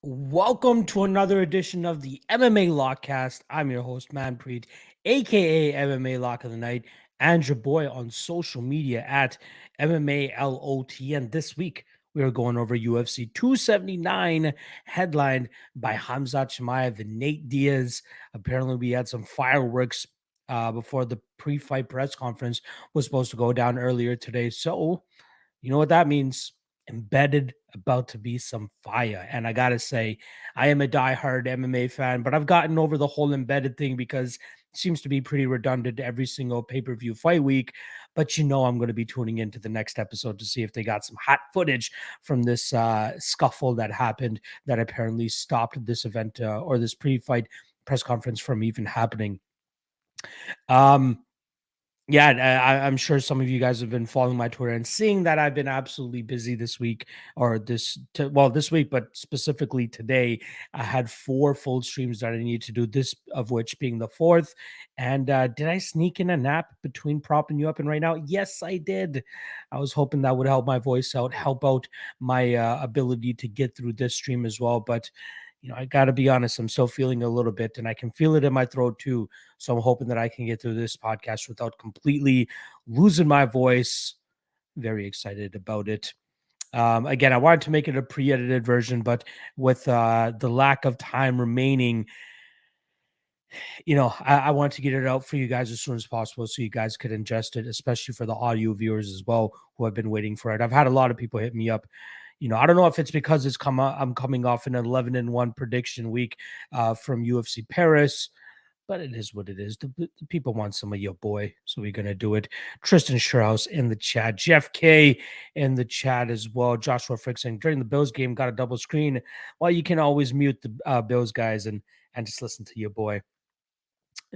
Welcome to another edition of the MMA Lock-Cast. I'm your host, Manpreet, aka MMA Lock of the Night, and your boy on social media at MMALOTN. This week, we are going over UFC 279, headlined by Khamzat Chimaev and Nate Diaz. Apparently, we had some fireworks before the pre-fight press conference was supposed to go down earlier today. So, you know what that means? Embedded about to be some fire. And I gotta say, I am a diehard MMA fan, but I've gotten over the whole embedded thing because it seems to be pretty redundant every single pay-per-view fight week. But I'm going to be tuning into the next episode to see if they got some hot footage from this scuffle that happened that apparently stopped this event or this pre-fight press conference from even happening. Um, yeah, I'm sure some of you guys have been following my Twitter and seeing that I've been absolutely busy this week or this week, but specifically today, I had 4 full streams that I need to do, this of which being the 4th. And did I sneak in a nap between propping you up and right now? Yes, I did. I was hoping that would help my voice out, help out my ability to get through this stream as well. But I got to be honest, I'm still feeling a little bit and I can feel it in my throat too. So I'm hoping that I can get through this podcast without completely losing my voice. Very excited about it. Again, I wanted to make it a pre-edited version, but with the lack of time remaining, I want to get it out for you guys as soon as possible so you guys could ingest it, especially for the audio viewers as well who have been waiting for it. I've had a lot of people hit me up. I don't know if it's because I'm coming off an 11-1 prediction week from UFC Paris, but it is what it is. The people want some of your boy, so we're gonna do it. Tristan Strauss in the chat, Jeff K in the chat as well. Joshua Frick saying during the Bills game got a double screen. Well, you can always mute the Bills guys and just listen to your boy.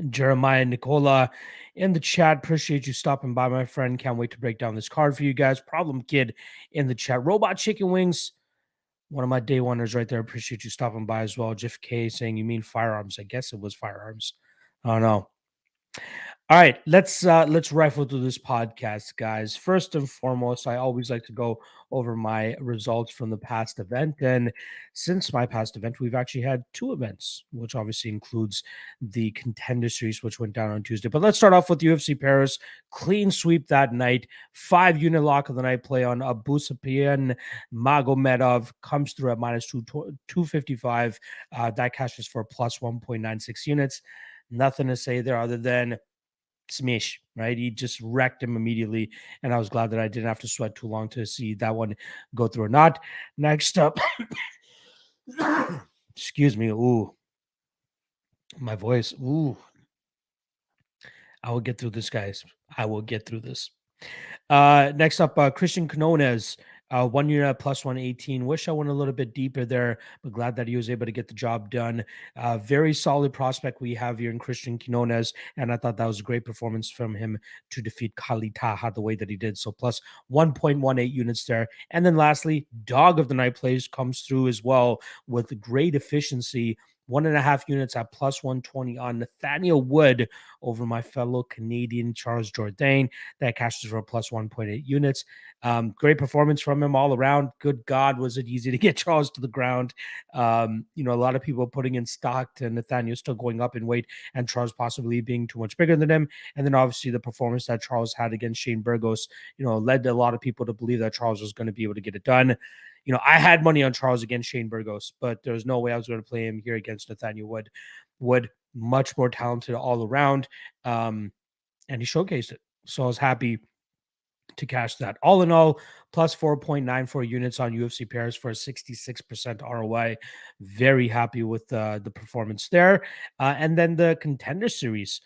Jeremiah Nicola in the chat. Appreciate you stopping by, my friend. Can't wait to break down this card for you guys. Problem Kid in the chat. Robot Chicken Wings, one of my day oneers right there. Appreciate you stopping by as well. Jeff K saying you mean firearms. I guess it was firearms. I don't know. All right, let's rifle through this podcast, guys. First and foremost, I always like to go over my results from the past event. And since my past event, we've actually had 2 events, which obviously includes the Contender Series, which went down on Tuesday. But let's start off with UFC Paris. Clean sweep that night. 5-unit lock of the night play on Abusapian Magomedov comes through at minus 255. That cashes for plus 1.96 units. Nothing to say there other than Smesh, right? He just wrecked him immediately. And I was glad that I didn't have to sweat too long to see that one go through or not. Next up, excuse me. Ooh, my voice. Ooh, I will get through this, guys. I will get through this. Next up, Christian Canones, 1 unit at plus 118. Wish I went a little bit deeper there, but glad that he was able to get the job done. Very solid prospect we have here in Christian Quinones, and I thought that was a great performance from him to defeat Kali Taha the way that he did. So plus 1.18 units there. And then lastly, Dog of the Night plays comes through as well with great efficiency. 1.5 units at plus 120 on Nathaniel Wood over my fellow Canadian Charles Jourdain. That cashes for plus 1.8 units. Great performance from him all around. Good God, was it easy to get Charles to the ground. A lot of people putting in stock to Nathaniel still going up in weight and Charles possibly being too much bigger than him. And then obviously the performance that Charles had against Shane Burgos, led a lot of people to believe that Charles was going to be able to get it done. I had money on Charles against Shane Burgos, but there's no way I was going to play him here against Nathaniel Wood. Wood, much more talented all around, and he showcased it. So I was happy to cash that. All in all, plus 4.94 units on UFC Paris for a 66% ROI. Very happy with the performance there. And then the Contender Series,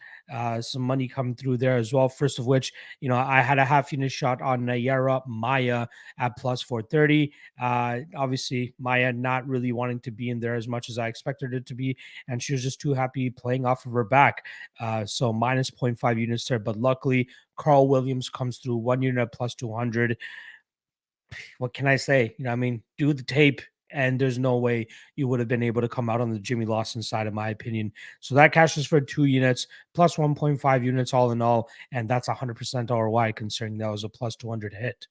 some money coming through there as well. First of which, I had a half unit shot on Nayara Maya at plus 430. Obviously, Maya not really wanting to be in there as much as I expected it to be, and she was just too happy playing off of her back. So minus 0.5 units there, but luckily Carl Williams comes through 1 unit at plus 200. What can I say? Do the tape, and there's no way you would have been able to come out on the Jimmy Lawson side, in my opinion. So that cashes for 2 units, plus 1.5 units all in all, and that's 100% ROI considering that was a plus 200 hit.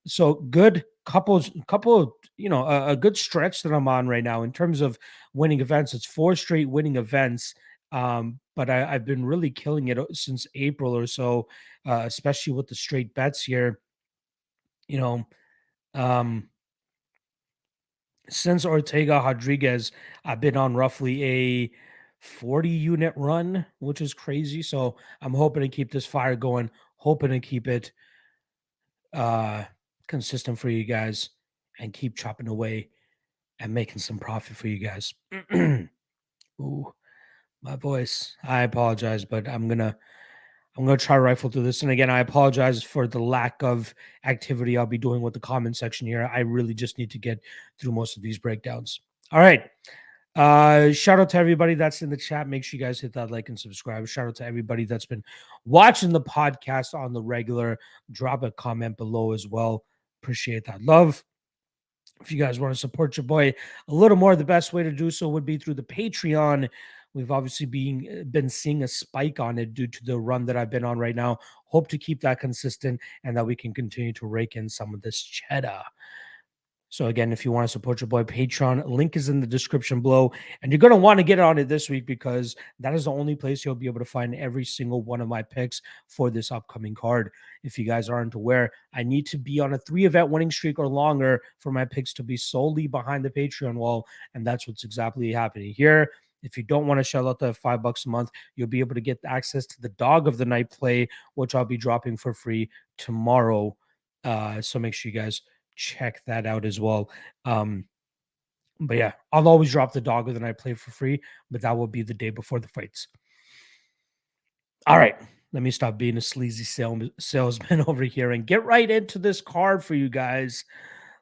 So good couple a good stretch that I'm on right now in terms of winning events. It's 4 straight winning events. But I've been really killing it since April or so, especially with the straight bets here. You know, um, since Ortega Rodriguez, I've been on roughly a 40 unit run, which is crazy. So I'm hoping to keep this fire going, hoping to keep it uh consistent for you guys and keep chopping away and making some profit for you guys. Ooh, my voice. I apologize, but I'm gonna try to rifle through this. And again, I apologize for the lack of activity I'll be doing with the comment section here. I really just need to get through most of these breakdowns. All right. Shout out to everybody that's in the chat. Make sure you guys hit that like and subscribe. Shout out to everybody that's been watching the podcast on the regular. Drop a comment below as well. Appreciate that love. If you guys want to support your boy a little more, the best way to do so would be through the Patreon. We've obviously been seeing a spike on it due to the run that I've been on right now. Hope to keep that consistent and that we can continue to rake in some of this cheddar. So again, if you want to support your boy Patreon, link is in the description below. And you're going to want to get on it this week because that is the only place you'll be able to find every single one of my picks for this upcoming card. If you guys aren't aware, I need to be on a 3-event winning streak or longer for my picks to be solely behind the Patreon wall. And that's what's exactly happening here. If you don't want to shell out the $5 a month, you'll be able to get access to the Dog of the Night play, which I'll be dropping for free tomorrow. So make sure you guys check that out as well. But yeah, I'll always drop the Dog of the Night play for free, but that will be the day before the fights. All right, let me stop being a sleazy salesman over here and get right into this card for you guys.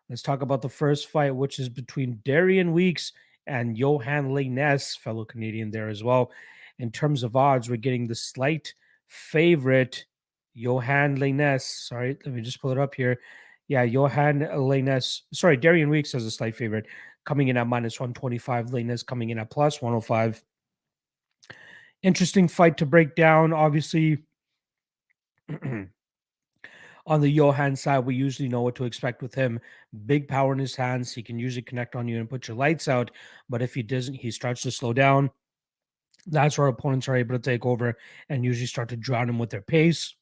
Let's talk about the first fight, which is between Darian Weeks and Johan Lainesse, fellow Canadian there as well. In terms of odds, we're getting the slight favorite, Johan Lainesse. Sorry, let me just pull it up here. Yeah, Johan Lainesse. Sorry, Darian Weeks as a slight favorite, coming in at minus 125. Lainesse coming in at plus 105. Interesting fight to break down. Obviously, on the Johan side, we usually know what to expect with him. Big power in his hands. He can usually connect on you and put your lights out. But if he doesn't, he starts to slow down. That's where opponents are able to take over and usually start to drown him with their pace.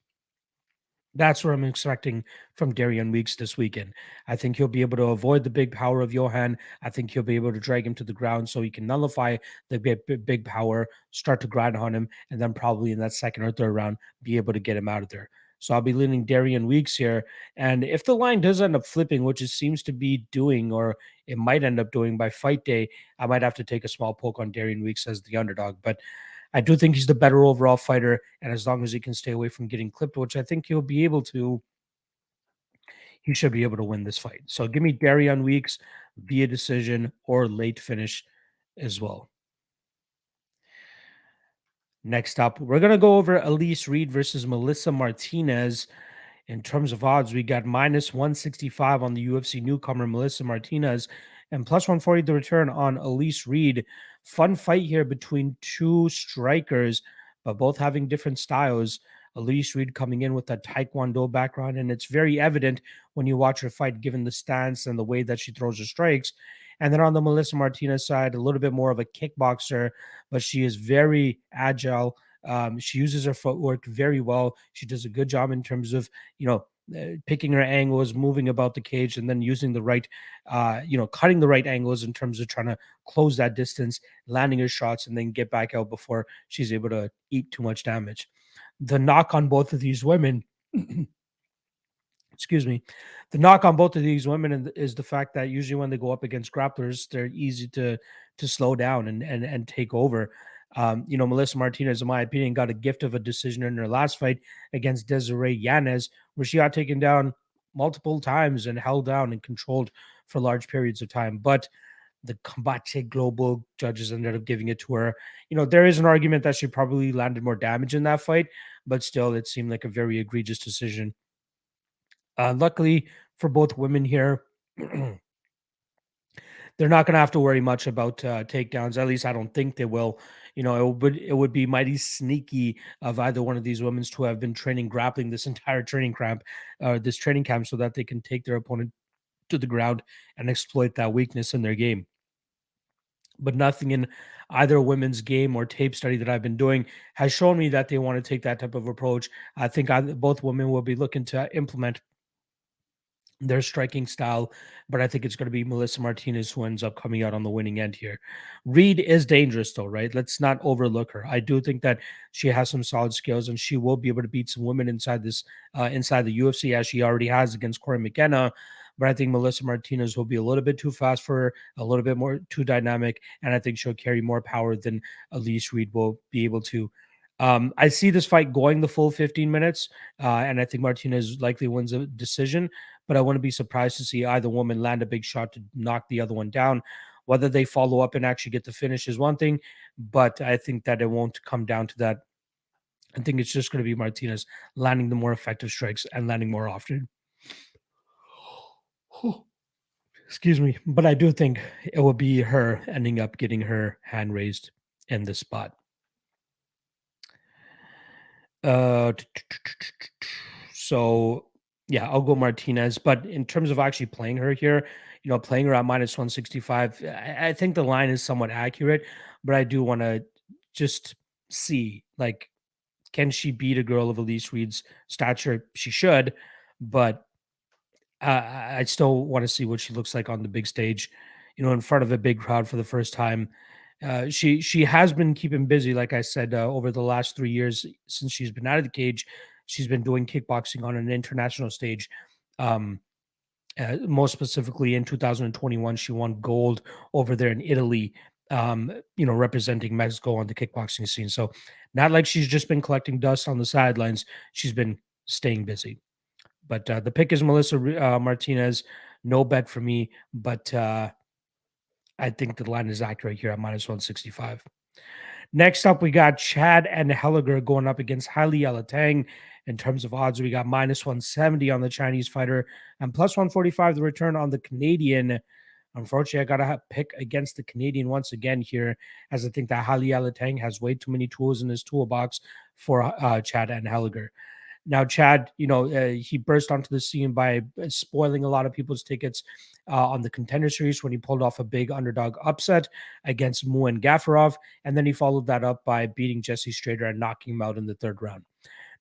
That's what I'm expecting from Darian Weeks this weekend. I think he'll be able to avoid the big power of Johan. I think he'll be able to drag him to the ground so he can nullify the big power, start to grind on him, and then probably in that second or third round, be able to get him out of there. So I'll be leaning Darian Weeks here. And if the line does end up flipping, which it seems to be doing, or it might end up doing by fight day, I might have to take a small poke on Darian Weeks as the underdog. But I do think he's the better overall fighter, and as long as he can stay away from getting clipped, which I think he'll be able to, he should be able to win this fight. So give me Darian Weeks via decision or late finish as well. Next up, we're going to go over Elise Reed versus Melissa Martinez. In terms of odds, we got minus 165 on the UFC newcomer Melissa Martinez and plus 140 the return on Elise Reed. Fun fight here between two strikers, but both having different styles. Elise Reed coming in with that Taekwondo background, and it's very evident when you watch her fight, given the stance and the way that she throws her strikes. And then on the Melissa Martinez side, a little bit more of a kickboxer, but she is very agile. She uses her footwork very well. She does a good job in terms of, picking her angles, moving about the cage, and then using the right, cutting the right angles in terms of trying to close that distance, landing her shots, and then get back out before she's able to eat too much damage. The knock on both of these women, excuse me, the knock on both of these women is the fact that usually when they go up against grapplers, they're easy to slow down and take over. Melissa Martinez, in my opinion, got a gift of a decision in her last fight against Desiree Yanez, where she got taken down multiple times and held down and controlled for large periods of time. But the Combate Global judges ended up giving it to her. There is an argument that she probably landed more damage in that fight, but still, it seemed like a very egregious decision. Luckily for both women here, they're not going to have to worry much about takedowns. At least I don't think they will. It would be mighty sneaky of either one of these women to have been training grappling this entire training camp so that they can take their opponent to the ground and exploit that weakness in their game. But nothing in either women's game or tape study that I've been doing has shown me that they want to take that type of approach. I think both women will be looking to implement their striking style, but I think it's going to be Melissa Martinez who ends up coming out on the winning end here. Reed is dangerous though, right? Let's not overlook her. I do think that she has some solid skills and she will be able to beat some women inside inside the UFC as she already has against Corey McKenna. But I think Melissa Martinez will be a little bit too fast for her, a little bit more too dynamic, and I think she'll carry more power than Elise Reed will be able to. I see this fight going the full 15 minutes, and I think Martinez likely wins a decision, but I wouldn't be surprised to see either woman land a big shot to knock the other one down. Whether they follow up and actually get the finish is one thing, but I think that it won't come down to that. I think it's just going to be Martinez landing the more effective strikes and landing more often. Excuse me, but I do think it will be her ending up getting her hand raised in this spot. So yeah, I'll go Martinez. But in terms of actually playing her here, playing her at minus 165, I think the line is somewhat accurate, but I do want to just see, like, can she beat a girl of Elise Reed's stature? She should, but I still want to see what she looks like on the big stage, in front of a big crowd for the first time. She has been keeping busy, like I said, over the last 3 years since she's been out of the cage. She's been doing kickboxing on an international stage. Most specifically, in 2021, she won gold over there in Italy. Representing Mexico on the kickboxing scene. So, not like she's just been collecting dust on the sidelines. She's been staying busy. But the pick is Melissa Martinez. No bet for me, but I think the line is accurate here at minus 165. Next up, we got Chad Anheliger going up against Heilialateng. In terms of odds, we got minus 170 on the Chinese fighter and plus 145 the return on the Canadian. Unfortunately, I got to pick against the Canadian once again here, as I think that Heilialateng has way too many tools in his toolbox for Chad Anheliger. Now, Chad, he burst onto the scene by spoiling a lot of people's tickets on the Contender Series when he pulled off a big underdog upset against Muin Gafarov, and then he followed that up by beating Jesse Strader and knocking him out in the third round.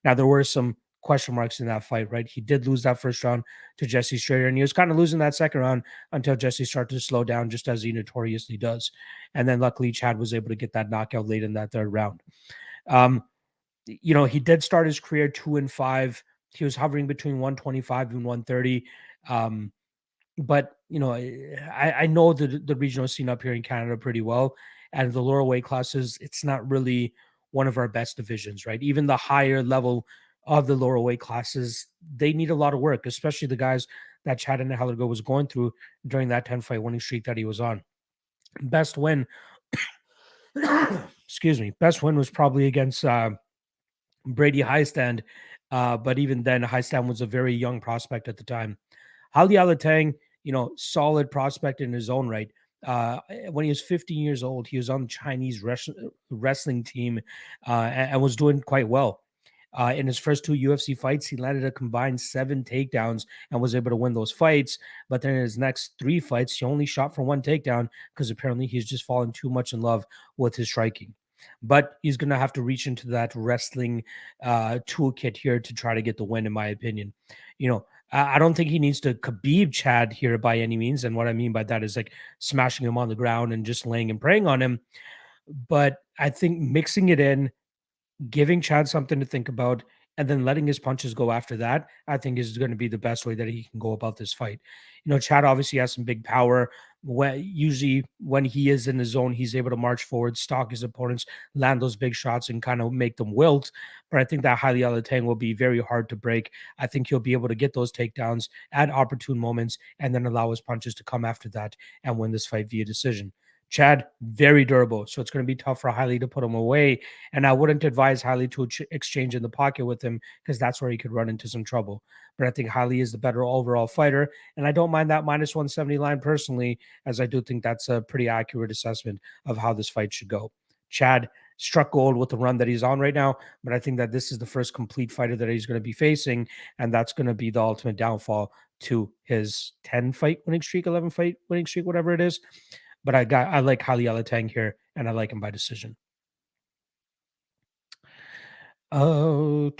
Now, there were some question marks in that fight, right? He did lose that first round to Jesse Strader, and he was kind of losing that second round until Jesse started to slow down, just as he notoriously does. And then luckily, Chad was able to get that knockout late in that third round. He did start his career 2-5. He was hovering between 125 and 130. But I know the regional scene up here in Canada pretty well, and the lower weight classes, it's not really one of our best divisions, right? Even the higher level of the lower weight classes, they need a lot of work, especially the guys that Chad Anheliger was going through during that 10-fight winning streak that he was on. Best win, excuse me, best win was probably against Brady Highstand, but even then, Highstand was a very young prospect at the time. Heilialateng, solid prospect in his own right. When he was 15 years old, he was on the Chinese wrestling team and was doing quite well. In his first 2 UFC fights, he landed a combined 7 takedowns and was able to win those fights. But then in his next 3 fights, he only shot for 1 takedown because apparently he's just fallen too much in love with his striking. But he's going to have to reach into that wrestling toolkit here to try to get the win, in my opinion. I don't think he needs to Khabib Chad here by any means. And what I mean by that is like smashing him on the ground and just laying and praying on him. But I think mixing it in, giving Chad something to think about, and then letting his punches go after that, I think is going to be the best way that he can go about this fight. Chad obviously has some big power. Usually when he is in the zone, he's able to march forward, stalk his opponents, land those big shots, and kind of make them wilt. But I think that Heilialateng will be very hard to break. I think he'll be able to get those takedowns at opportune moments and then allow his punches to come after that and win this fight via decision. Chad, very durable, so it's going to be tough for Heili to put him away. And I wouldn't advise Heili to exchange in the pocket with him because that's where he could run into some trouble. But I think Heili is the better overall fighter, and I don't mind that minus 170 line personally, as I do think that's a pretty accurate assessment of how this fight should go. Chad, struck gold with the run that he's on right now. But I think that this is the first complete fighter that he's going to be facing, and that's going to be the ultimate downfall to his 10 fight winning streak, 11 fight winning streak, whatever it is. But I like Heilialateng here, and I like him by decision. Oh,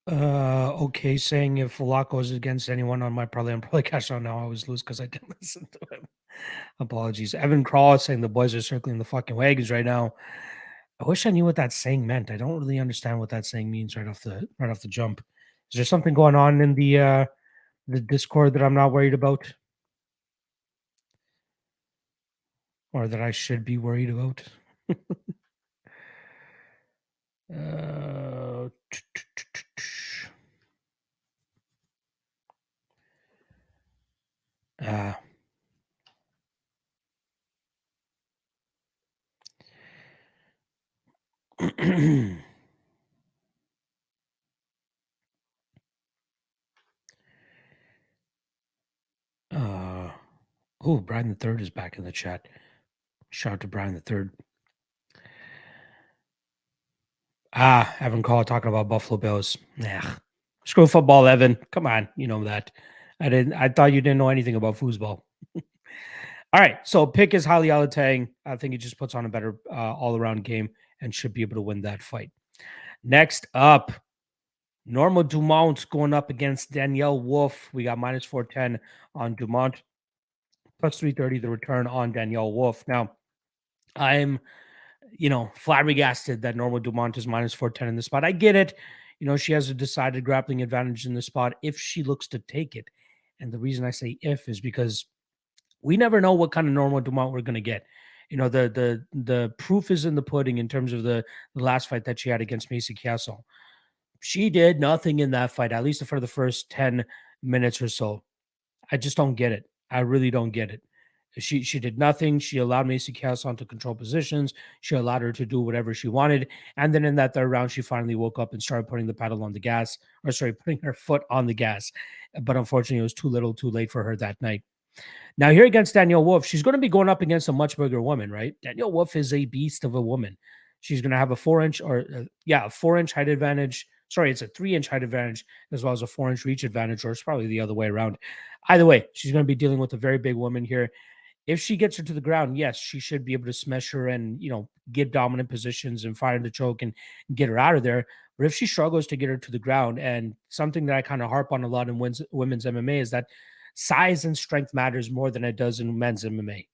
okay, saying if Lock goes against anyone on my parlay, I'm probably cash out now. I always lose because I didn't listen to him. Apologies. Evan Crawl saying the boys are circling the fucking wagons right now. I wish I knew what that saying meant. I don't really understand what that saying means right off the jump. Is there something going on in the Discord that I'm not worried about? Or that I should be worried about? uh, oh, Brian the Third is back in the chat. Shout out to Brian the Third. Evan Call talking about Buffalo Bills. Screw football, Evan. Come on, you know that. I thought you didn't know anything about foosball. All right, so pick is Heilialateng. I think he just puts on a better all-around game and should be able to win that fight. Next up, Norma Dumont going up against Danielle Wolf. We got minus 410 on Dumont, plus 330 the return on Danielle Wolf. Now, I'm flabbergasted that Norma Dumont is minus 410 in the spot. I get it. She has a decided grappling advantage in the spot if she looks to take it. And the reason I say if is because we never know what kind of Norma Dumont we're going to get. The proof is in the pudding in terms of the last fight that she had against Macy Chiasson. She did nothing in that fight, at least for the first 10 minutes or so. I just don't get it. I really don't get it. She did nothing. She allowed Macy Chiasson to control positions. She allowed her to do whatever she wanted. And then in that third round, she finally woke up and started putting the pedal on the gas, putting her foot on the gas. But unfortunately, it was too little, too late for her that night. Now, here against Danielle Wolf, she's going to be going up against a much bigger woman, right? Danielle Wolf is a beast of a woman. She's going to have a 4-inch a 4-inch height advantage. Sorry, it's a 3-inch height advantage as well as a 4-inch reach advantage, or it's probably the other way around. Either way, she's going to be dealing with a very big woman here. If she gets her to the ground, yes, she should be able to smash her and, get dominant positions and fire the choke and get her out of there. But if she struggles to get her to the ground, and something that I kind of harp on a lot in women's MMA is that size and strength matters more than it does in men's MMA,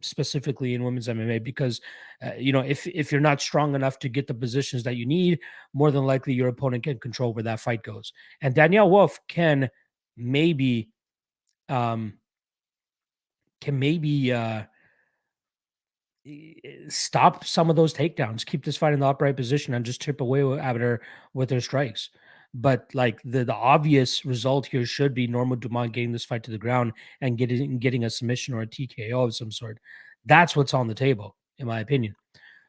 specifically in women's MMA, because, if you're not strong enough to get the positions that you need, more than likely your opponent can control where that fight goes. And Danielle Wolf can maybe stop some of those takedowns, keep this fight in the upright position, and just chip away at her with her strikes. But like the obvious result here should be Norma Dumont getting this fight to the ground and getting a submission or a TKO of some sort. That's what's on the table, in my opinion.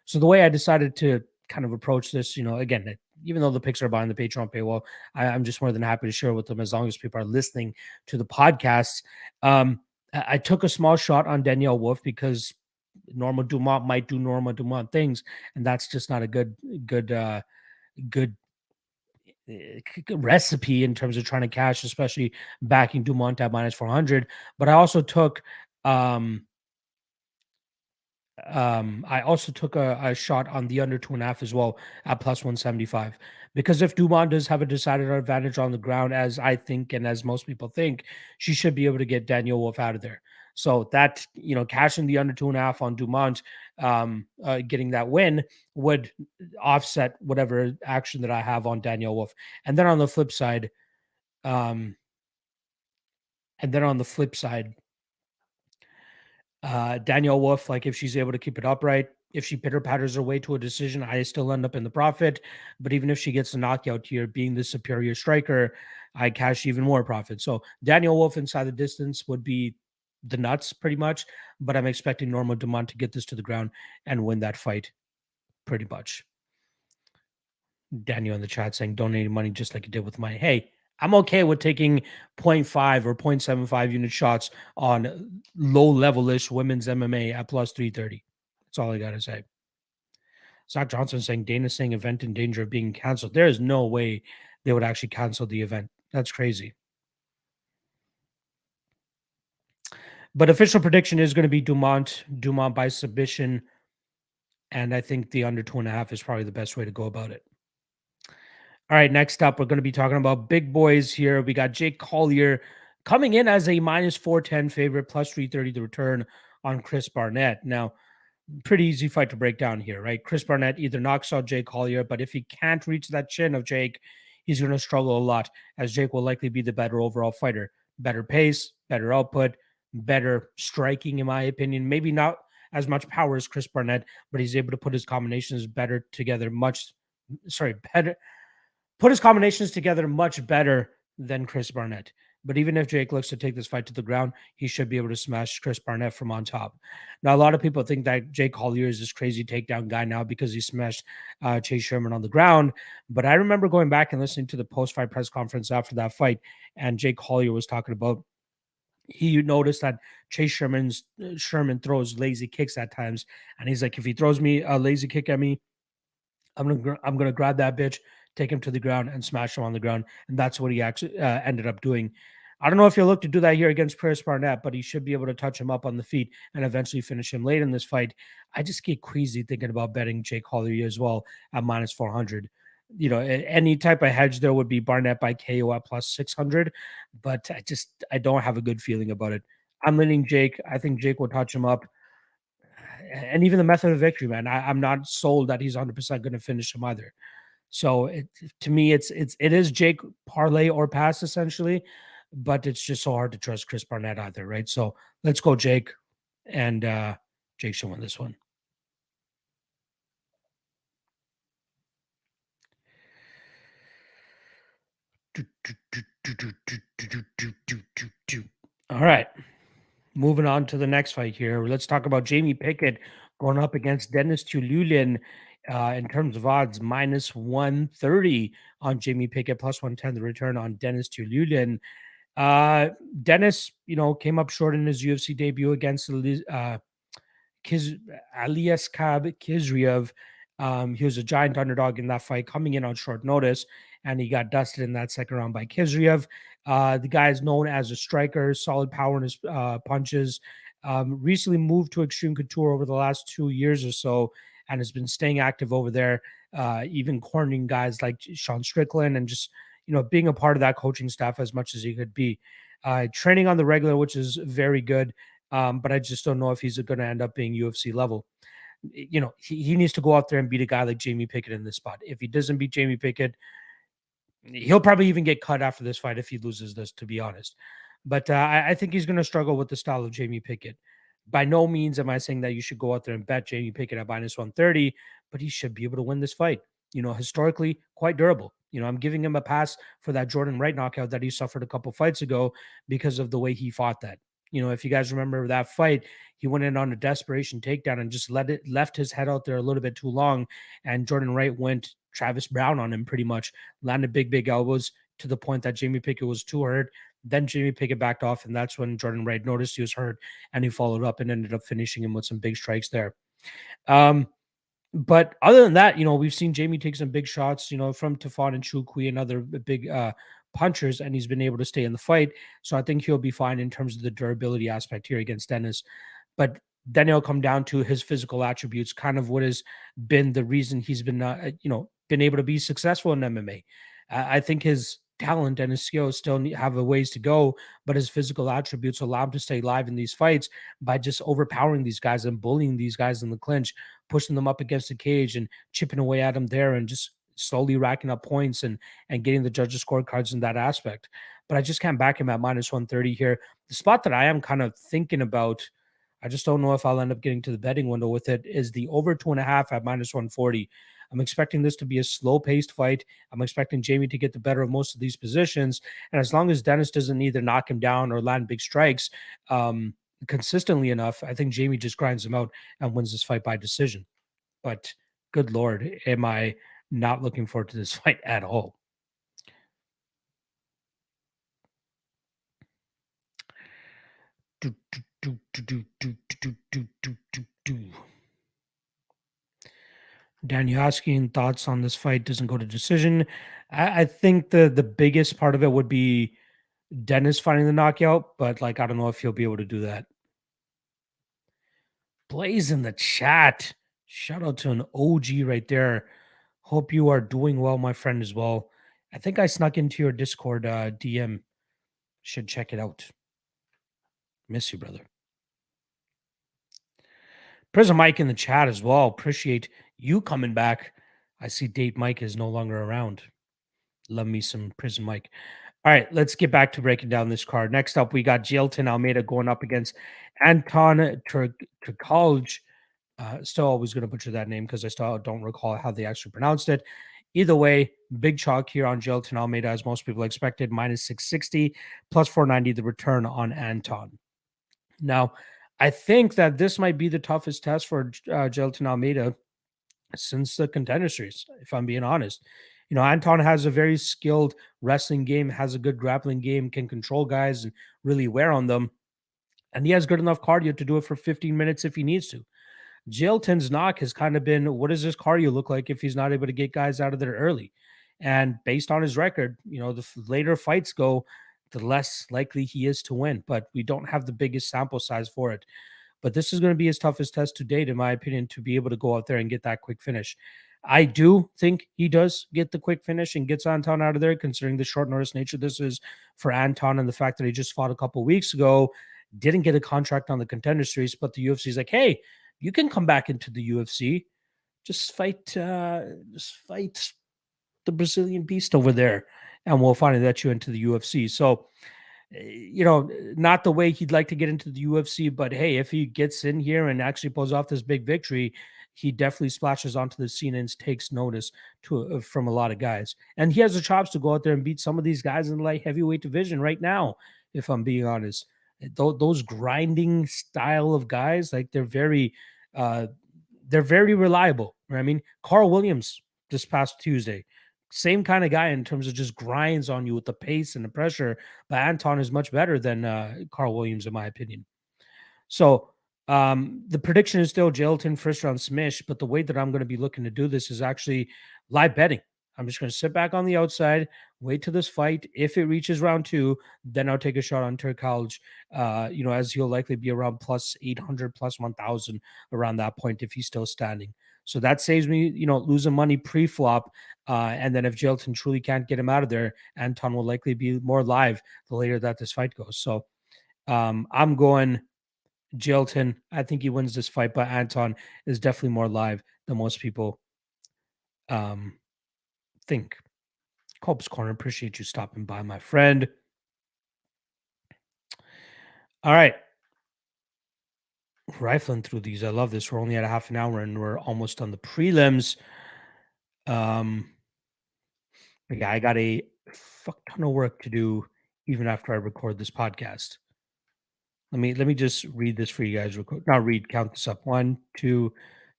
So the way I decided to kind of approach this, again, even though the picks are behind the Patron paywall, I'm just more than happy to share with them as long as people are listening to the podcast. I took a small shot on Danielle Wolf because Norma Dumont might do Norma Dumont things, and that's just not a good recipe in terms of trying to cash, especially backing Dumont at minus 400. But I also took a shot on the under 2.5 as well at plus 175, because if Dumont does have a decided advantage on the ground, as I think and as most people think, she should be able to get Danielle Wolf out of there. So that, cashing the under 2.5 on Dumont, getting that win would offset whatever action that I have on Danielle Wolf. And then on the flip side, Danielle Wolf, like if she's able to keep it upright, if she pitter patters her way to a decision, I still end up in the profit. But even if she gets a knockout here, being the superior striker, I cash even more profit. So Danielle Wolf inside the distance would be the nuts pretty much. But I'm expecting Norma Dumont to get this to the ground and win that fight pretty much. Daniel in the chat saying donating money just like you did with my. Hey, I'm okay with taking 0.5 or 0.75 unit shots on low level-ish women's MMA at plus 330. That's all I got to say. Zach Johnson saying Dana saying event in danger of being canceled. There is no way they would actually cancel the event. That's crazy. But official prediction is going to be Dumont by submission. And I think the under 2.5 is probably the best way to go about it. All right, next up, we're going to be talking about big boys here. We got Jake Collier coming in as a minus 410 favorite, plus 330 to return on Chris Barnett. Now, pretty easy fight to break down here, right? Chris Barnett either knocks out Jake Collier, but if he can't reach that chin of Jake, he's going to struggle a lot, as Jake will likely be the better overall fighter. Better pace, better output, better striking, in my opinion. Maybe not as much power as Chris Barnett, but he's able to put his combinations better together, better put his combinations together much better than Chris Barnett. But even if Jake looks to take this fight to the ground, he should be able to smash Chris Barnett from on top. Now, a lot of people think that Jake Collier is this crazy takedown guy now because he smashed Chase Sherman on the ground. But I remember going back and listening to the post-fight press conference after that fight, and Jake Collier was talking about he noticed that Chase Sherman throws lazy kicks at times, and he's like, if he throws me a lazy kick at me, I'm gonna grab that bitch, take him to the ground, and smash him on the ground. And that's what he actually ended up doing. I don't know if he'll look to do that here against Chris Barnett, but he should be able to touch him up on the feet and eventually finish him late in this fight. I just get queasy thinking about betting Jake Collier as well at minus 400. You know, any type of hedge there would be Barnett by KO at plus 600, but I don't have a good feeling about it. I'm leaning Jake. I think Jake will touch him up, and even the method of victory, man. I'm not sold that he's 100% going to finish him either. So to me, it is Jake parlay or pass essentially, but it's just so hard to trust Chris Barnett either, right? So let's go Jake, and Jake should win this one. All right. Moving on to the next fight here. Let's talk about Jamie Pickett going up against Dennis Tiuliulin in terms of odds, minus 130 on Jamie Pickett, plus 110 the return on Dennis Tiuliulin. Dennis, came up short in his UFC debut against Aliaskab Kizriev. He was a giant underdog in that fight, coming in on short notice, and he got dusted in that second round by Kizriev. The guy is known as a striker, solid power in his punches. Recently moved to Extreme Couture over the last 2 years or so, and has been staying active over there, even cornering guys like Sean Strickland, and just being a part of that coaching staff as much as he could be. Training on the regular, which is very good. But I just don't know if he's going to end up being UFC level. He needs to go out there and beat a guy like Jamie Pickett in this spot. If he doesn't beat Jamie Pickett, he'll probably even get cut after this fight if he loses this, to be honest. But I think he's going to struggle with the style of Jamie Pickett. By no means am I saying that you should go out there and bet Jamie Pickett at minus 130, but he should be able to win this fight. Historically quite durable. I'm giving him a pass for that Jordan Wright knockout that he suffered a couple fights ago because of the way he fought that. If you guys remember that fight, he went in on a desperation takedown and just left his head out there a little bit too long. And Jordan Wright went Travis Brown on him pretty much, landed big elbows to the point that Jamie Pickett was too hurt. Then Jamie Pickett backed off, and that's when Jordan Wright noticed he was hurt, and he followed up and ended up finishing him with some big strikes there. But other than that, we've seen Jamie take some big shots, from Tafon and Chukwi and other big punchers, and he's been able to stay in the fight. So I think he'll be fine in terms of the durability aspect here against Dennis. But then it'll come down to his physical attributes, kind of what has been the reason he's been, been able to be successful in MMA. I think his talent and his skills still have a ways to go, but his physical attributes allow him to stay live in these fights by just overpowering these guys and bullying these guys in the clinch, pushing them up against the cage and chipping away at them there, and just slowly racking up points and getting the judges' scorecards in that aspect. But I just can't back him at minus 130 here. The spot that I am kind of thinking about, I just don't know if I'll end up getting to the betting window with it, is the over 2.5 at minus 140. I'm expecting this to be a slow-paced fight. I'm expecting Jamie to get the better of most of these positions. And as long as Dennis doesn't either knock him down or land big strikes consistently enough, I think Jamie just grinds him out and wins this fight by decision. But good Lord, am I not looking forward to this fight at all. Dan, you asking thoughts on this fight doesn't go to decision. I think the biggest part of it would be Dennis finding the knockout, but like I don't know if he'll be able to do that. Blaze in the chat. Shout out to an OG right there. Hope you are doing well, my friend, as well. I think I snuck into your Discord DM. Should check it out. Miss you, brother. Prison Mike in the chat as well. Appreciate you coming back. I see Date Mike is no longer around. Love me some Prison Mike. All right, let's get back to breaking down this card. Next up, we got Jailton Almeida going up against Anton Turkalj. Still always going to butcher that name because I still don't recall how they actually pronounced it. Either way, big chalk here on Jailton Almeida, as most people expected, minus 660, plus 490, the return on Anton. Now, I think that this might be the toughest test for Jailton Almeida since the Contender Series, if I'm being honest. You know, Anton has a very skilled wrestling game, has a good grappling game, can control guys and really wear on them. And he has good enough cardio to do it for 15 minutes if he needs to. Jailton's knock has kind of been, what does his cardio look like if he's not able to get guys out of there early? And based on his record, you know, the later fights go, the less likely he is to win. But we don't have the biggest sample size for it. But this is going to be his toughest test to date, in my opinion, to be able to go out there and get that quick finish. I do think he does get the quick finish and gets Anton out of there, considering the short notice nature this is for Anton and the fact that he just fought a couple weeks ago, didn't get a contract on the Contender Series, but the UFC is like, hey, you can come back into the UFC. Just fight the Brazilian beast over there, and we'll finally let you into the UFC. So, you know, not the way he'd like to get into the UFC, but hey, if he gets in here and actually pulls off this big victory, he definitely splashes onto the scene and takes notice from a lot of guys. And he has the chops to go out there and beat some of these guys in the light heavyweight division right now, if I'm being honest. Those grinding style of guys, like they're very reliable. Right? I mean, Carl Williams this past Tuesday, same kind of guy in terms of just grinds on you with the pace and the pressure. But Anton is much better than Carl Williams, in my opinion. So the prediction is still Jailton first round smash, but the way that I'm going to be looking to do this is actually live betting. I'm just going to sit back on the outside, wait till this fight. If it reaches round 2, then I'll take a shot on Turkalj, you know, as he'll likely be around plus 800, plus 1,000 around that point if he's still standing. So that saves me, you know, losing money pre-flop. And then if Jailton truly can't get him out of there, Anton will likely be more live the later that this fight goes. So I'm going Jailton. I think he wins this fight, but Anton is definitely more live than most people think. Colb's Corner, appreciate you stopping by, my friend. All right. Rifling through these. I love this. We're only at a half an hour and we're almost on the prelims. Yeah, I got a fuck ton of work to do even after I record this podcast. Let me just read this for you guys. Not read, count this up. 1, 2,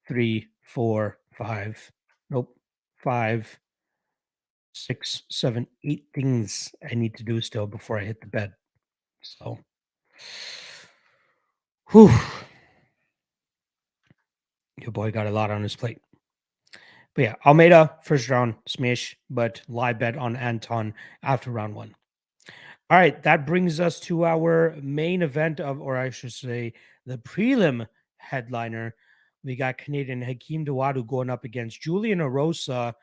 3, 4, 5. Nope. 5, 6, 7, 8 things I need to do still before I hit the bed. So, whew. Your boy got a lot on his plate. But yeah, Almeida, first round, smash, but live bet on Anton after round 1. All right, that brings us to our main event of, or I should say, the prelim headliner. We got Canadian Hakeem Dawodu going up against Julian Erosa.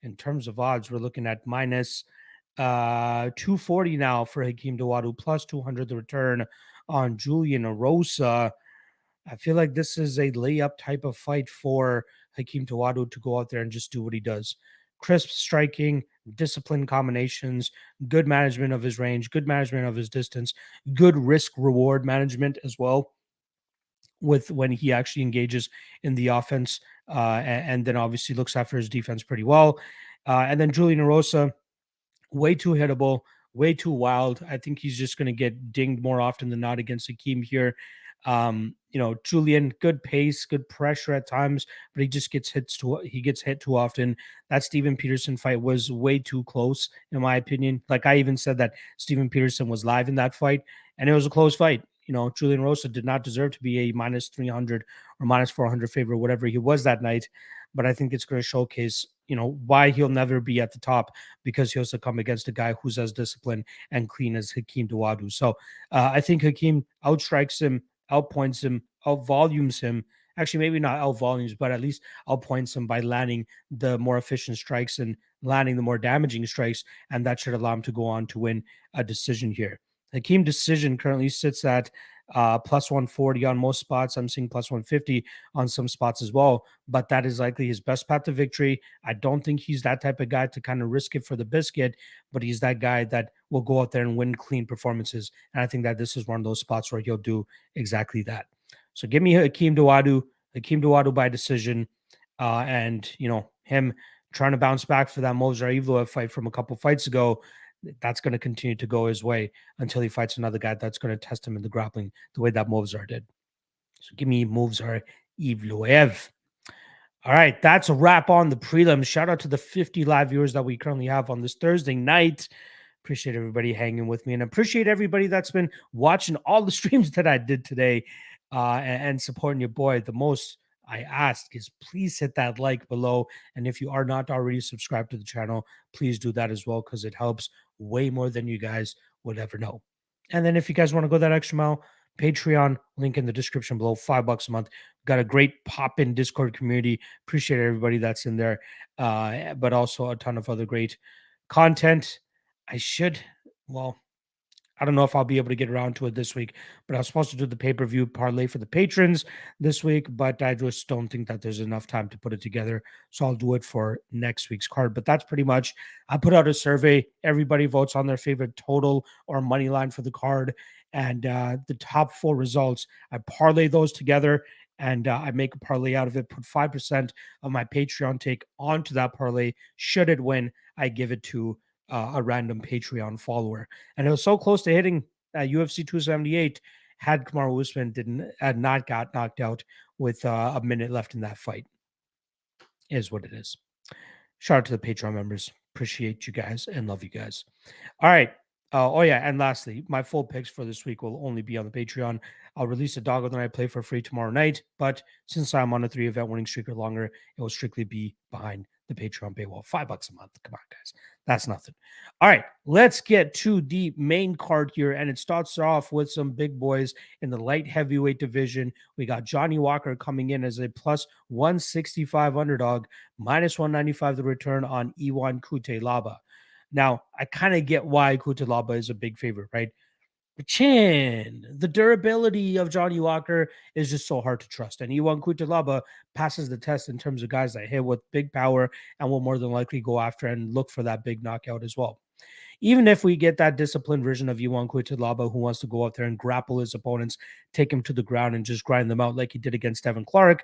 In terms of odds, we're looking at minus 240 now for Hakeem Dawodu, plus 200 the return on Julian Erosa. I feel like this is a layup type of fight for Hakeem Dawodu to go out there and just do what he does. Crisp striking, disciplined combinations, good management of his range, good management of his distance, good risk reward management as well with when he actually engages in the offense and then obviously looks after his defense pretty well. And then Julian Erosa, way too hittable, way too wild. I think he's just going to get dinged more often than not against Hakeem here. You know, Julian, good pace, good pressure at times, but he just gets hit too often. That Steven Peterson fight was way too close, in my opinion. Like I even said that Steven Peterson was live in that fight, and it was a close fight. Julian Erosa did not deserve to be a minus 300 or minus 400 favorite, whatever he was that night. But I think it's going to showcase, why he'll never be at the top, because he'll succumb against a guy who's as disciplined and clean as Hakeem Dawodu. So I think Hakeem outstrikes him, outpoints him, outvolumes him. Actually, maybe not outvolumes, but at least outpoints him by landing the more efficient strikes and landing the more damaging strikes. And that should allow him to go on to win a decision here. Hakeem decision currently sits at plus 140 on most spots. I'm seeing plus 150 on some spots as well, but that is likely his best path to victory. I don't think he's that type of guy to kind of risk it for the biscuit, but he's that guy that will go out there and win clean performances. And I think that this is one of those spots where he'll do exactly that. So give me Hakeem Dawodu by decision, and him trying to bounce back for that Movsar Evloev fight from a couple fights ago. That's going to continue to go his way until he fights another guy that's going to test him in the grappling the way that Movsar did. So give me Movsar Evloev. All right, that's a wrap on the prelims. Shout out to the 50 live viewers that we currently have on this Thursday night. Appreciate everybody hanging with me, and appreciate everybody that's been watching all the streams that I did today and supporting your boy. The most I ask is please hit that like below. And if you are not already subscribed to the channel, please do that as well, because it helps way more than you guys would ever know. And then if you guys want to go that extra mile, Patreon, link in the description below, $5 a month. Got a great pop-in Discord community. Appreciate everybody that's in there, but also a ton of other great content. I don't know if I'll be able to get around to it this week, but I was supposed to do the pay-per-view parlay for the patrons this week, but I just don't think that there's enough time to put it together. So I'll do it for next week's card. But that's pretty much, I put out a survey. Everybody votes on their favorite total or money line for the card. And the top 4 results, I parlay those together, and I make a parlay out of it, put 5% of my Patreon take onto that parlay. Should it win, I give it to a random Patreon follower. And it was so close to hitting UFC 278 had Kamaru Usman had not got knocked out with a minute left in that fight. It is what it is. Shout out to the Patreon members. Appreciate you guys and love you guys. All right. And lastly, my full picks for this week will only be on the Patreon. I'll release a doggo that I play for free tomorrow night, but since I'm on a 3-event winning streak or longer, it will strictly be behind the Patreon paywall. $5 a month. Come on, guys. That's nothing. All right, let's get to the main card here, and it starts off with some big boys in the light heavyweight division. We got Johnny Walker coming in as a plus 165 underdog, minus 195 the return on Ion Cutelaba. Now, I kind of get why Cutelaba is a big favorite, right? The durability of Johnny Walker is just so hard to trust. And Ion Cutelaba passes the test in terms of guys that hit with big power and will more than likely go after and look for that big knockout as well. Even if we get that disciplined version of Ion Cutelaba who wants to go out there and grapple his opponents, take him to the ground and just grind them out like he did against Devin Clark,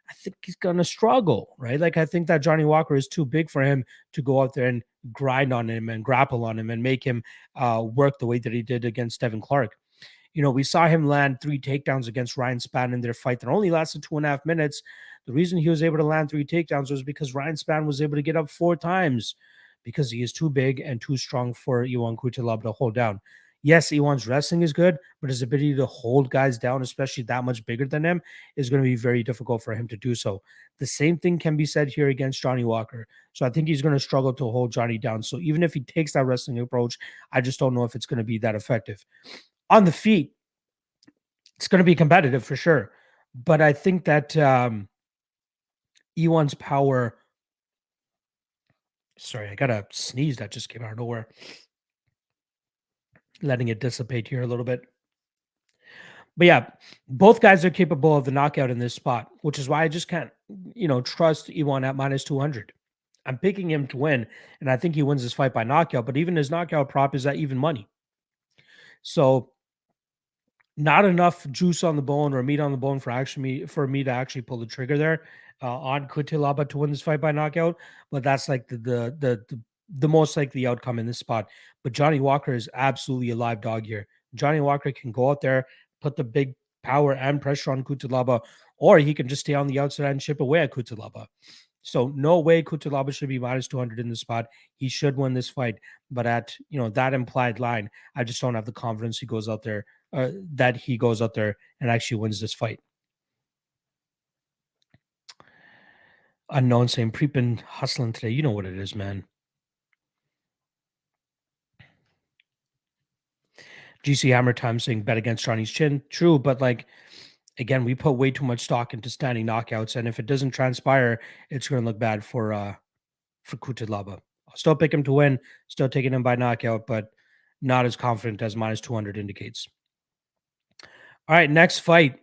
I think he's going to struggle, right? Like, I think that Johnny Walker is too big for him to go out there and grind on him and grapple on him and make him work the way that he did against Devin Clark. We saw him land 3 takedowns against Ryan Spann in their fight that only lasted 2.5 minutes. The reason he was able to land 3 takedowns was because Ryan Spann was able to get up 4 times because he is too big and too strong for Ion Cutelaba to hold down. Yes, Iwan's wrestling is good, but his ability to hold guys down, especially that much bigger than him, is going to be very difficult for him to do so. The same thing can be said here against Johnny Walker. So I think he's going to struggle to hold Johnny down. So even if he takes that wrestling approach, I just don't know if it's going to be that effective. On the feet, it's going to be competitive for sure. But I think that Iwan's power... Sorry, I got a sneeze that just came out of nowhere. Letting it dissipate here a little bit. But yeah, both guys are capable of the knockout in this spot, which is why I just can't, trust Iwan at minus 200. I'm picking him to win, and I think he wins this fight by knockout, but even his knockout prop is at even money. So not enough juice on the bone or meat on the bone for me to actually pull the trigger there on Cutelaba to win this fight by knockout. But that's like the most likely outcome in this spot. But Johnny Walker is absolutely a live dog here. Johnny Walker can go out there, put the big power and pressure on Cutelaba, or he can just stay on the outside and chip away at Cutelaba. So no way Cutelaba should be minus 200 in this spot. He should win this fight, but at that implied line, I just don't have the confidence he goes out there that he goes out there and actually wins this fight. Unknown saying pre-been hustling today. You know what it is, man. GC Hammer Time saying bet against Johnny's chin. True, but like again, we put way too much stock into standing knockouts, and if it doesn't transpire, it's going to look bad for Cutelaba. I'll still pick him to win, still taking him by knockout, but not as confident as minus 200 indicates. All right, next fight.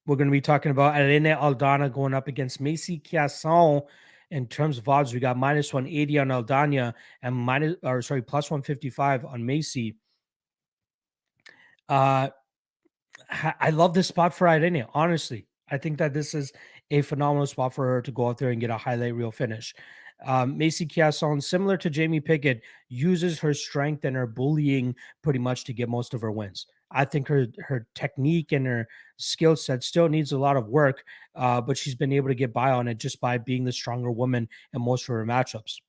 We're going to be talking about Aldana going up against Macy Chiasson. In terms of odds, we got minus 180 on Aldana and plus 155 on Macy. I love this spot for Irene, honestly. I think that this is a phenomenal spot for her to go out there and get a highlight reel finish. Macy Chiasson, similar to Jamie Pickett, uses her strength and her bullying pretty much to get most of her wins. I think her technique and her skill set still needs a lot of work, but she's been able to get by on it just by being the stronger woman in most of her matchups.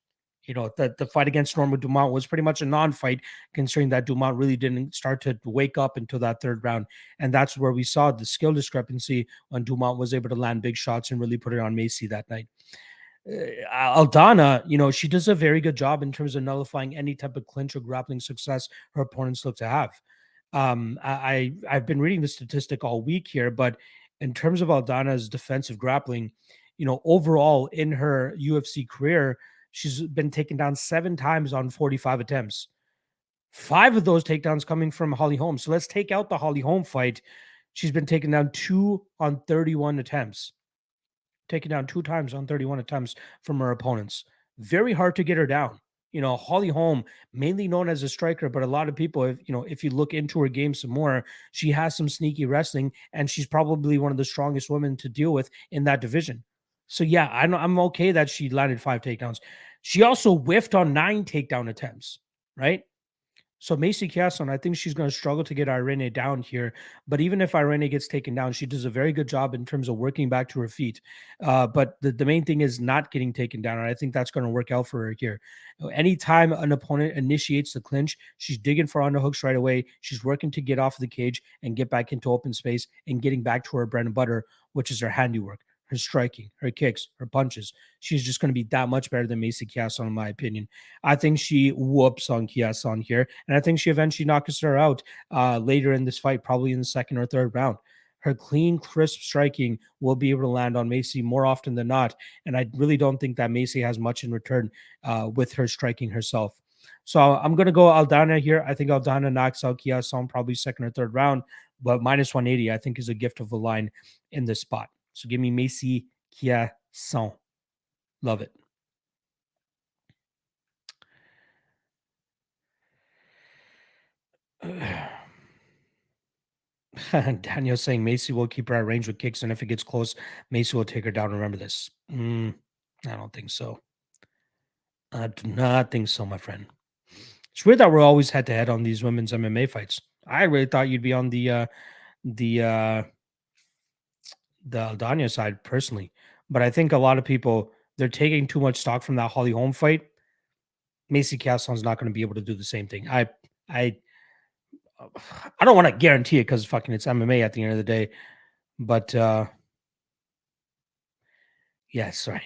The fight against Norma Dumont was pretty much a non-fight, considering that Dumont really didn't start to wake up until that third round. And that's where we saw the skill discrepancy when Dumont was able to land big shots and really put it on Macy that night. Aldana, she does a very good job in terms of nullifying any type of clinch or grappling success her opponents look to have. I've been reading the statistic all week here, but in terms of Aldana's defensive grappling, overall in her UFC career, she's been taken down 7 times on 45 attempts. 5 of those takedowns coming from Holly Holm. So let's take out the Holly Holm fight. She's been taken down 2 on 31 attempts. Taken down 2 times on 31 attempts from her opponents. Very hard to get her down. Holly Holm, mainly known as a striker, but a lot of people, if you look into her game some more, she has some sneaky wrestling, and she's probably one of the strongest women to deal with in that division. So yeah, I'm okay that she landed 5 takedowns. She also whiffed on 9 takedown attempts, right? So Macy Chiasson, I think she's going to struggle to get Irene down here. But even if Irene gets taken down, she does a very good job in terms of working back to her feet. But the main thing is not getting taken down. And I think that's going to work out for her here. Anytime an opponent initiates the clinch, she's digging for underhooks right away. She's working to get off the cage and get back into open space and getting back to her bread and butter, which is her handiwork. Her striking, her kicks, her punches. She's just going to be that much better than Macy Chiasson, in my opinion. I think she whoops on Chiasson here, and I think she eventually knocks her out later in this fight, probably in the second or third round. Her clean, crisp striking will be able to land on Macy more often than not, and I really don't think that Macy has much in return with her striking herself. So I'm going to go Aldana here. I think Aldana knocks out Chiasson probably second or third round, but minus 180 I think is a gift of a line in this spot. So give me Macy Chiasson. Love it. Daniel saying Macy will keep her at range with kicks, and if it gets close, Macy will take her down. Remember this. I don't think so. I do not think so, my friend. It's weird that we're always head to head on these women's MMA fights. I really thought you'd be on the Aldana side personally, but I think a lot of people they're taking too much stock from that Holly Holm fight. Macy Chiasson's not going to be able to do the same thing. I don't want to guarantee it because fucking it's MMA at the end of the day, but yeah, sorry,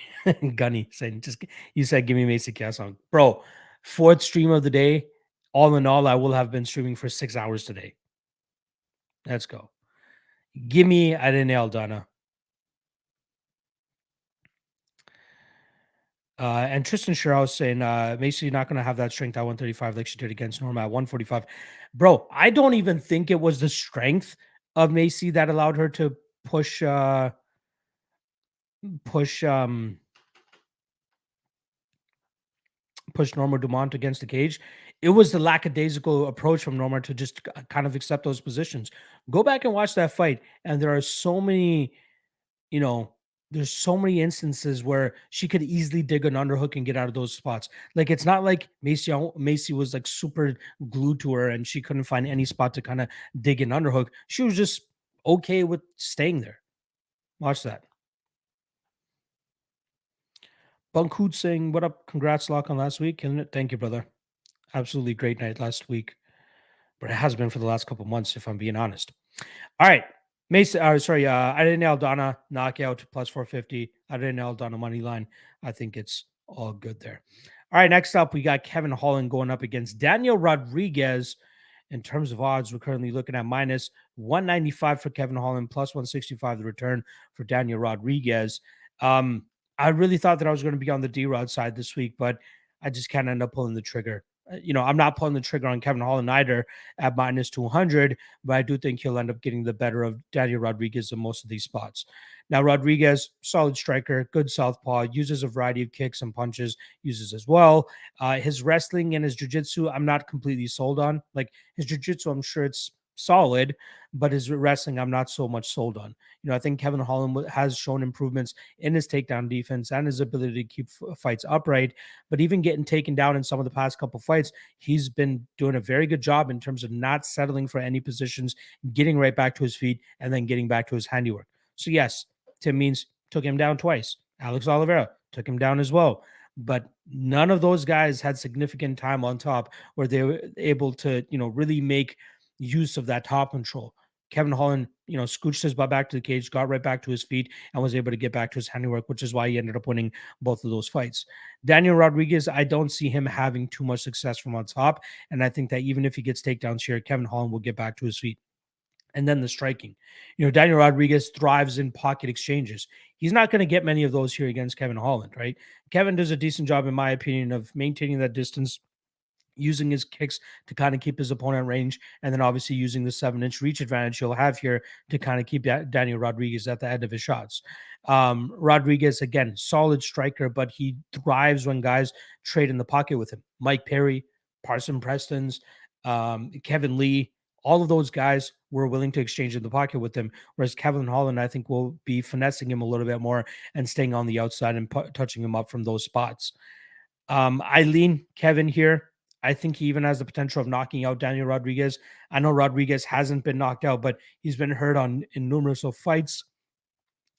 Gunny said you said give me Macy Chiasson, bro. 4th stream of the day. All in all, I will have been streaming for 6 hours today. Let's go. Give me Irene Aldana. And Tristan Sherrill saying Macy not going to have that strength at 135 like she did against Norma at 145. Bro, I don't even think it was the strength of Macy that allowed her to push Norma Dumont against the cage. It was the lackadaisical approach from Norma to just kind of accept those positions. Go back and watch that fight, and there are so many, there's so many instances where she could easily dig an underhook and get out of those spots. Like it's not like Macy was like super glued to her and she couldn't find any spot to kind of dig an underhook. She was just okay with staying there. Watch that. Bunkhoot saying, what up? Congrats, Lock, on last week. Killing it. Thank you, brother. Absolutely great night last week. But it has been for the last couple months, if I'm being honest. All right. Mason, Aldana knockout plus 450. Aldana money line. I think it's all good there. All right. Next up, we got Kevin Holland going up against Daniel Rodriguez. In terms of odds, we're currently looking at minus 195 for Kevin Holland, plus 165 the return for Daniel Rodriguez. I really thought that I was going to be on the D-Rod side this week, but I just can't end up pulling the trigger. I'm not pulling the trigger on Kevin Holland either at minus 200, but I do think he'll end up getting the better of Daniel Rodriguez in most of these spots. Now, Rodriguez, solid striker, good southpaw, uses a variety of kicks and punches, uses as well. His wrestling and his jiu-jitsu, I'm not completely sold on. Like his jiu-jitsu, I'm sure it's solid, but his wrestling, I'm not so much sold on. I think Kevin Holland has shown improvements in his takedown defense and his ability to keep fights upright. But even getting taken down in some of the past couple fights, he's been doing a very good job in terms of not settling for any positions, getting right back to his feet, and then getting back to his handiwork. So yes, Tim Means took him down twice. Alex Oliveira took him down as well. But none of those guys had significant time on top where they were able to, really make use of that top control. Kevin Holland, scooched his butt back to the cage, got right back to his feet, and was able to get back to his handiwork, which is why he ended up winning both of those fights. Daniel Rodriguez, I don't see him having too much success from on top. And I think that even if he gets takedowns here, Kevin Holland will get back to his feet. And then the striking. Daniel Rodriguez thrives in pocket exchanges. He's not going to get many of those here against Kevin Holland, right? Kevin does a decent job, in my opinion, of maintaining that distance, using his kicks to kind of keep his opponent at range, and then obviously using the 7-inch reach advantage he'll have here to kind of keep Daniel Rodriguez at the end of his shots. Rodriguez, again, solid striker, but he thrives when guys trade in the pocket with him. Mike Perry, Parson Preston's, Kevin Lee, all of those guys were willing to exchange in the pocket with him, whereas Kevin Holland, I think, will be finessing him a little bit more and staying on the outside and touching him up from those spots. I lean Kevin here. I think he even has the potential of knocking out Daniel Rodriguez. I know Rodriguez hasn't been knocked out, but he's been hurt in numerous of fights.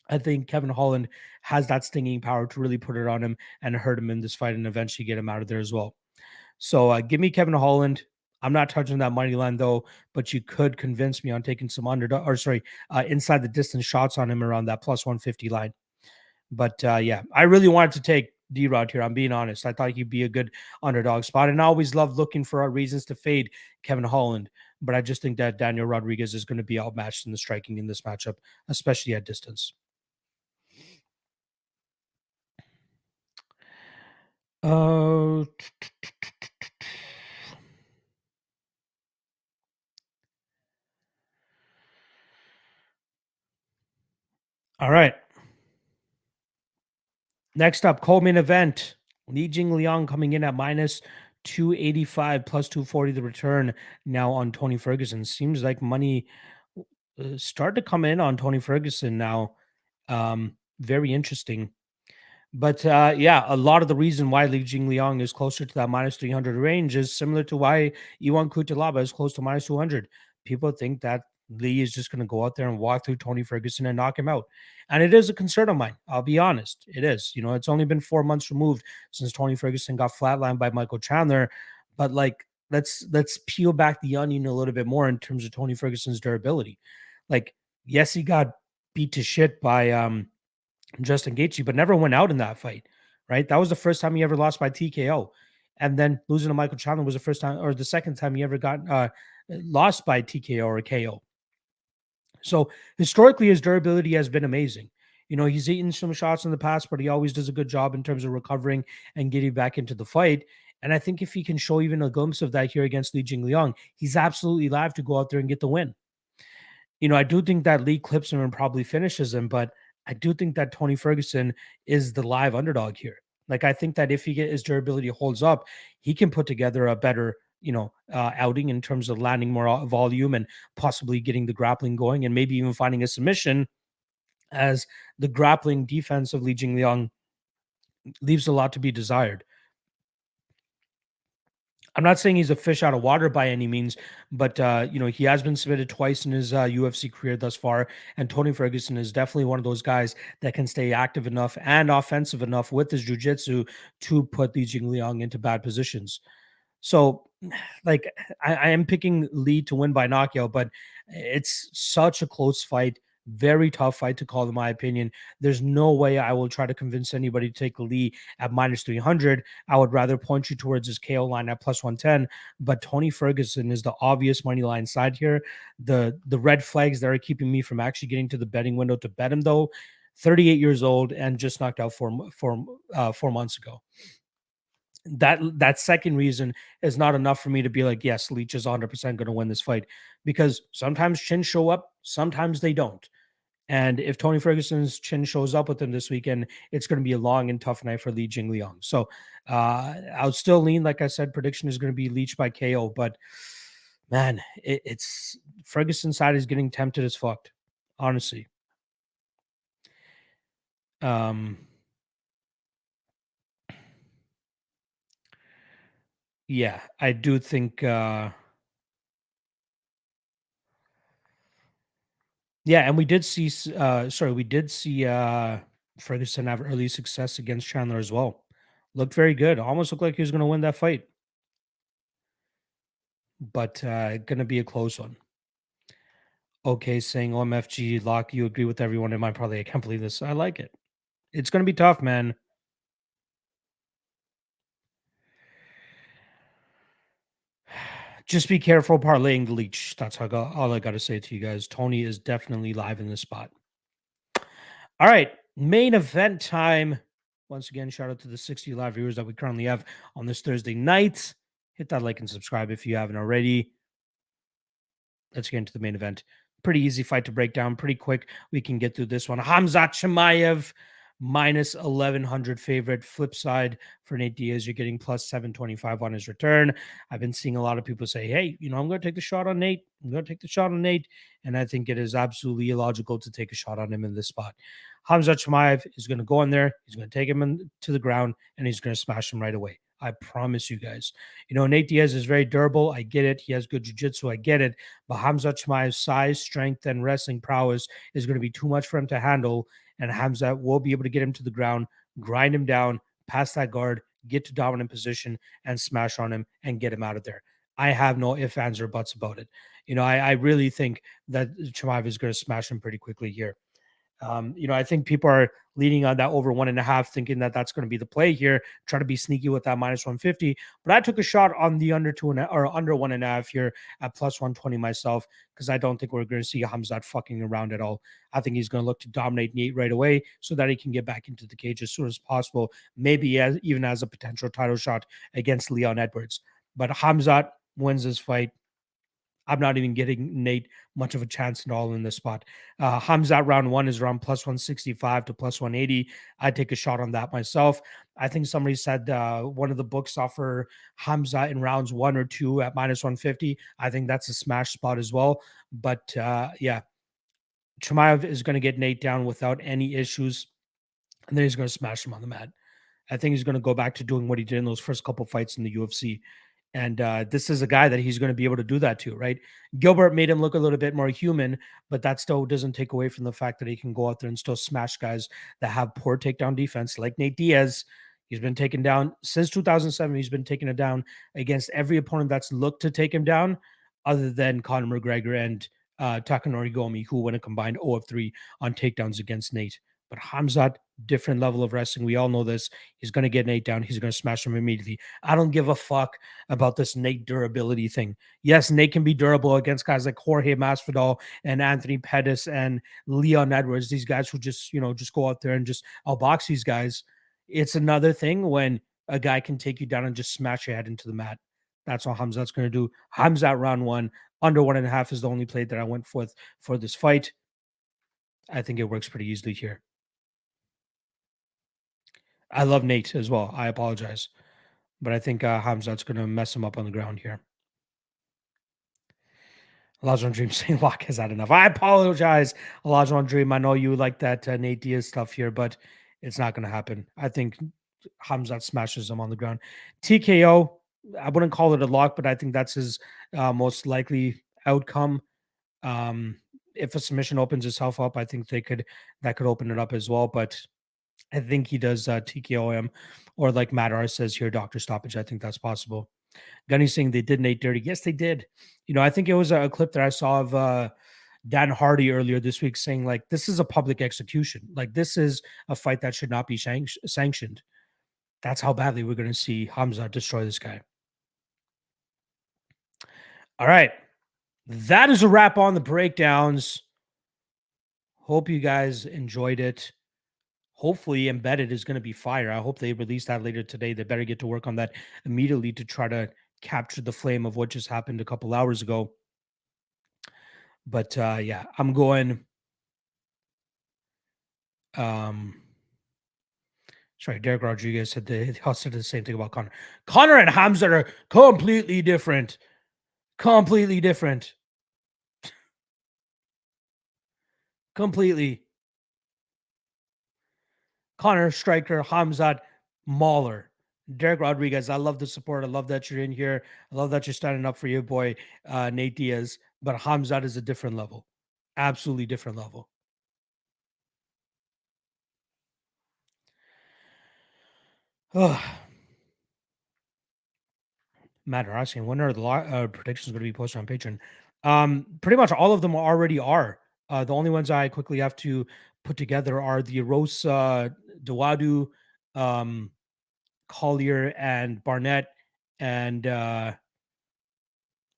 I think Kevin Holland has that stinging power to really put it on him and hurt him in this fight and eventually get him out of there as well. So give me Kevin Holland. I'm not touching that money line though, but you could convince me on taking some inside the distance shots on him around that plus 150 line. But yeah, I really wanted to take D-Rod here. I'm being honest. I thought he'd be a good underdog spot. And I always love looking for reasons to fade Kevin Holland. But I just think that Daniel Rodriguez is going to be outmatched in the striking in this matchup, especially at distance. All right. Next up, co-main event. Li Jingliang coming in at minus 285 plus 240 the return now on Tony Ferguson. Seems like money start to come in on Tony Ferguson now. Very interesting. But yeah, a lot of the reason why Li Jingliang is closer to that minus 300 range is similar to why Ion Cutelaba is close to minus 200. People think that Lee is just going to go out there and walk through Tony Ferguson and knock him out. And it is a concern of mine. I'll be honest. It is. It's only been 4 months removed since Tony Ferguson got flatlined by Michael Chandler. But like, let's peel back the onion a little bit more in terms of Tony Ferguson's durability. Like, yes, he got beat to shit by Justin Gaethje, but never went out in that fight, right? That was the first time he ever lost by TKO. And then losing to Michael Chandler was the first time or the second time he ever got lost by TKO or KO. So historically, his durability has been amazing. He's eaten some shots in the past, but he always does a good job in terms of recovering and getting back into the fight. And I think if he can show even a glimpse of that here against Li Jingliang, he's absolutely live to go out there and get the win. I do think that Lee clips him and probably finishes him, but I do think that Tony Ferguson is the live underdog here. Like, I think that if his durability holds up, he can put together a better, outing in terms of landing more volume and possibly getting the grappling going and maybe even finding a submission, as the grappling defense of Li Jingliang leaves a lot to be desired. I'm not saying he's a fish out of water by any means, but he has been submitted twice in his UFC career thus far, and Tony Ferguson is definitely one of those guys that can stay active enough and offensive enough with his jiu-jitsu to put Li Jingliang into bad positions. So, like, I am picking Lee to win by knockout, but it's such a close fight. Very tough fight to call, in my opinion. There's no way I will try to convince anybody to take Lee at minus 300. I would rather point you towards his KO line at plus 110. But Tony Ferguson is the obvious money line side here. The red flags that are keeping me from actually getting to the betting window to bet him, though, 38 years old and just knocked out 4 months ago. That second reason is not enough for me to be like, yes, Leach is 100% going to win this fight, because sometimes chins show up, sometimes they don't. And if Tony Ferguson's chin shows up with him this weekend, it's going to be a long and tough night for Li Jingliang. So I'll still lean, like I said, prediction is going to be Leach by KO. But man, it's Ferguson's side is getting tempted as fucked, honestly. Yeah, I do think. Yeah, and we did see Ferguson have early success against Chandler as well. Looked very good. Almost looked like he was going to win that fight, but going to be a close one. Okay, saying OMFG Lock, you agree with everyone in my parlay. I can't believe this. I like it. It's going to be tough, man. Just be careful parlaying the leech. That's all I got to say to you guys. Tony is definitely live in this spot. All right, main event time. Once again, shout out to the 60 live viewers that we currently have on this Thursday night. Hit that like and subscribe if you haven't already. Let's get into the main event. Pretty easy fight to break down. Pretty quick. We can get through this one. Khamzat Chimaev, minus 1,100 favorite. Flip side for Nate Diaz, you're getting plus 725 on his return. I've been seeing a lot of people say, hey, I'm going to take the shot on Nate. I'm going to take the shot on Nate. And I think it is absolutely illogical to take a shot on him in this spot. Khamzat Chimaev is going to go in there. He's going to take him to the ground, and he's going to smash him right away. I promise you guys. Nate Diaz is very durable. I get it. He has good jiu-jitsu. I get it. But Khamzat Chimaev's size, strength, and wrestling prowess is going to be too much for him to handle. And Khamzat will be able to get him to the ground, grind him down, pass that guard, get to dominant position, and smash on him and get him out of there. I have no ifs, ands, or buts about it. I really think that Chimaev is going to smash him pretty quickly here. I think people are leaning on that over 1.5, thinking that that's going to be the play here. Try to be sneaky with that minus 150. But I took a shot on the under 1.5 here at plus 120 myself, because I don't think we're going to see Khamzat fucking around at all. I think he's going to look to dominate Nate right away so that he can get back into the cage as soon as possible. Maybe even as a potential title shot against Leon Edwards. But Khamzat wins this fight. I'm not even getting Nate much of a chance at all in this spot. Khamzat round one is around plus 165 to plus 180. I take a shot on that myself. I think somebody said one of the books offer Khamzat in rounds 1 or 2 at minus 150. I think that's a smash spot as well. But yeah, Chimaev is going to get Nate down without any issues, and then he's going to smash him on the mat. I think he's going to go back to doing what he did in those first couple fights in the UFC. And this is a guy that he's going to be able to do that to, right? Gilbert made him look a little bit more human, but that still doesn't take away from the fact that he can go out there and still smash guys that have poor takedown defense, like Nate Diaz. He's been taken down since 2007. He's been taking it down against every opponent that's looked to take him down, other than Conor McGregor and Takanori Gomi, who went a combined 0 of 3 on takedowns against Nate. But Khamzat, different level of wrestling. We all know this. He's going to get Nate down. He's going to smash him immediately. I don't give a fuck about this Nate durability thing. Yes, Nate can be durable against guys like Jorge Masvidal and Anthony Pettis and Leon Edwards. These guys who just go out there and just outbox these guys. It's another thing when a guy can take you down and just smash your head into the mat. That's all Khamzat's going to do. Khamzat round 1, under 1.5 is the only play that I went with for this fight. I think it works pretty easily here. I love Nate as well. I apologize. But I think Khamzat's going to mess him up on the ground here. Elijah Dream saying Lock has had enough. I apologize, Elijah Dream. I know you like that Nate Diaz stuff here, but it's not going to happen. I think Khamzat smashes him on the ground. TKO, I wouldn't call it a lock, but I think that's his most likely outcome. If a submission opens itself up, I think that could open it up as well. But I think he does TKO him, or like Madar says here, doctor stoppage. I think that's possible. Gunny saying they did Nate dirty. Yes, they did. I think it was a clip that I saw of Dan Hardy earlier this week saying like this is a public execution. Like this is a fight that should not be sanctioned. That's how badly we're going to see Hamza destroy this guy. All right. That is a wrap on the breakdowns. Hope you guys enjoyed it. Hopefully, Embedded is going to be fire. I hope they release that later today. They better get to work on that immediately to try to capture the flame of what just happened a couple hours ago. But yeah, I'm going. Sorry, Derek Rodriguez said he also said the same thing about Connor. Connor and Hamza are completely different. Completely different. Completely. Connor, striker, Hamzat, mauler. Derek Rodriguez, I love the support. I love that you're in here. I love that you're standing up for your boy, Nate Diaz. But Hamzat is a different level. Absolutely different level. Matt are asking, when are the predictions going to be posted on Patreon? Pretty much all of them already are. The only ones I quickly have to put together are the Erosa, Dawodu, Collier, and Barnett, and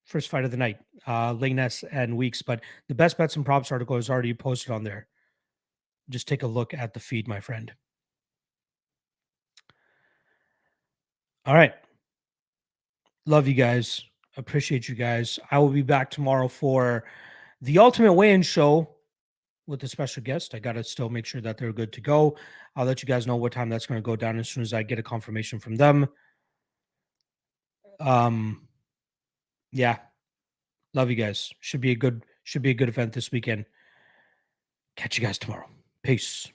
first fight of the night, Lainesse and Weeks. But the best bets and props article is already posted on there. Just take a look at the feed, my friend. All right. Love you guys. Appreciate you guys. I will be back tomorrow for the Ultimate Weigh-In show with a special guest. I got to still make sure that they're good to go. I'll let you guys know what time that's going to go down as soon as I get a confirmation from them. Yeah. Love you guys. Should be a good event this weekend. Catch you guys tomorrow. Peace.